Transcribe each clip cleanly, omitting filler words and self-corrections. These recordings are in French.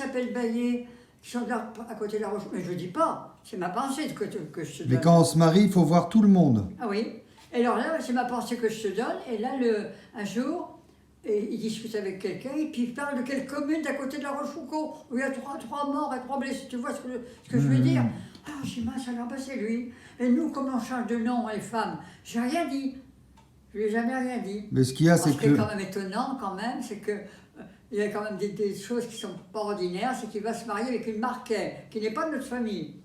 s'appellent Baillet, qui sont là, à côté de la Roche. Mais je ne dis pas, c'est ma pensée que je te donne. Mais quand on se marie, il faut voir tout le monde. Ah oui. Et alors là, c'est ma pensée que je te donne. Et là, un jour, il discute avec quelqu'un, et puis il parle de quelle commune d'à côté de la Rochefoucauld, où il y a trois morts et 3 blessés. Tu vois ce que je veux dire? Ah, je dis, mince, alors, c'est lui. Et nous, comme on change de nom, les femmes, j'ai rien dit. Je lui ai jamais rien dit. Mais ce qu'il y a, c'est Ce qui est quand même étonnant, quand même, c'est que il y a quand même des choses qui sont pas ordinaires, c'est qu'il va se marier avec une Marquet, qui n'est pas de notre famille.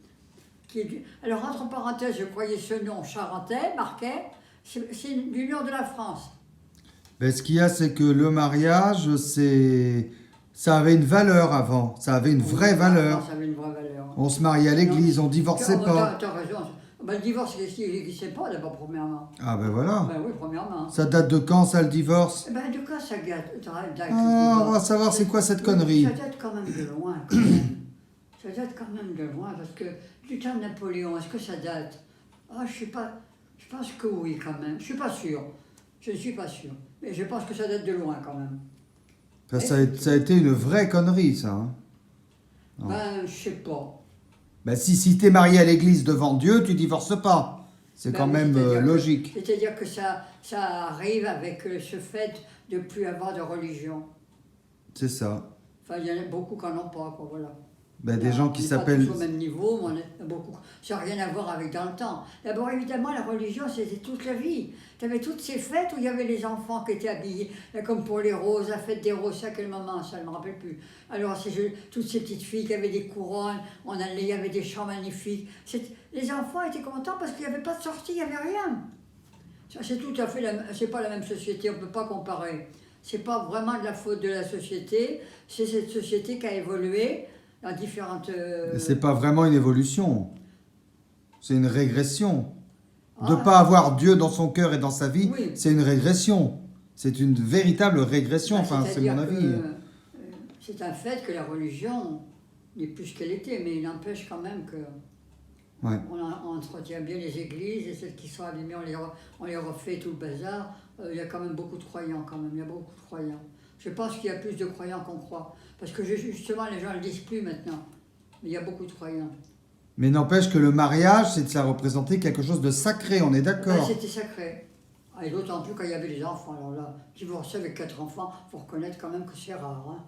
Alors, entre parenthèses, je croyais ce nom, Charentais, Marquet, c'est du nord de la France. Ben, ce qu'il y a, c'est que le mariage, ça avait une valeur avant. Ça avait une vraie valeur. Ça avait une vraie valeur. On se mariait à l'église, on divorçait pas. T'as raison. Ben, le divorce, il n'existait pas d'abord, premièrement. Ah ben voilà. Ben oui, premièrement. Ça date de quand, ça, le divorce? Ben, de quoi ça date? Ah, on va savoir c'est quoi cette connerie. Ça date quand même de loin, quand même. Ça date quand même de loin, parce que du temps de Napoléon, est-ce que ça date? Ah, je sais pas. Je pense que oui, quand même. Je suis pas sûr. Je ne suis pas sûr. Mais je pense que ça date de loin, quand même. Ça a été une vraie connerie, ça. Hein. Ben, je sais pas. Ben, si t'es marié à l'église devant Dieu, tu divorces pas. C'est quand même logique. C'est-à-dire que ça arrive avec ce fait de ne plus avoir de religion. C'est ça. Enfin, il y en a beaucoup qui n'en ont pas, quoi, voilà. Ben, des gens qui s'appellent... On n'est pas tous au même niveau, mais on est beaucoup. Ça n'a rien à voir avec dans le temps. D'abord, évidemment, la religion, c'était toute la vie. Tu avais toutes ces fêtes où il y avait les enfants qui étaient habillés, là, comme pour les roses, la fête des roses, à quel moment, ça ne me rappelle plus. Alors, toutes ces petites filles qui avaient des couronnes, il y avait des chants magnifiques. Les enfants étaient contents parce qu'il n'y avait pas de sortie, il n'y avait rien. Ça, c'est tout à fait, c'est pas la même société, on ne peut pas comparer. C'est pas vraiment de la faute de la société, c'est cette société qui a évolué dans différentes... C'est pas vraiment une évolution, c'est une régression. De ne pas avoir Dieu dans son cœur et dans sa vie, oui. C'est une régression. C'est une véritable régression, enfin, c'est mon avis. C'est un fait que la religion n'est plus ce qu'elle était, mais il n'empêche quand même que... Ouais. On entretient bien les églises, et celles qui sont abîmées, on les refait, tout le bazar. Il y a quand même beaucoup de croyants, quand même, il y a beaucoup de croyants. Je pense qu'il y a plus de croyants qu'on croit. Parce que justement, les gens ne le disent plus maintenant. Mais il y a beaucoup de croyants. Mais n'empêche que le mariage, ça représentait quelque chose de sacré, on est d'accord. Ben, c'était sacré. Ah, et d'autant plus quand il y avait des enfants. Alors là, divorcer avec 4 enfants, il faut reconnaître quand même que c'est rare. Hein.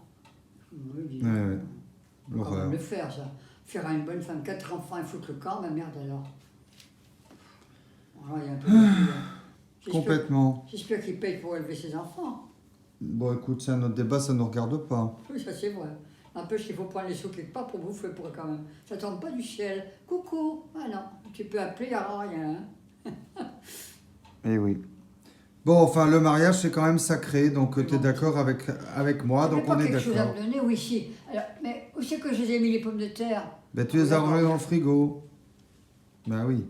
On le dit. Ouais. Il faut quand même le faire, ça. Faire à une bonne femme 4 enfants et foutre le camp, ma merde alors. Alors, il y a un peu de... Complètement. J'espère qu'il paye pour élever ses enfants. Bon, écoute, c'est un autre débat, ça ne nous regarde pas. Oui, ça c'est vrai. N'empêche qu'il faut prendre les sous quelque part pour bouffer pour quand même. Ça tombe pas du ciel. Coucou. Ah non, tu peux appeler, il n'y aura rien. Eh oui. Bon, enfin, le mariage, c'est quand même sacré, donc tu es d'accord avec moi, donc on est d'accord. Chose à me donner, oui, si. Alors, mais où c'est que je les ai mis les pommes de terre? Ben, tu les as rangées dans le frigo. Ben oui.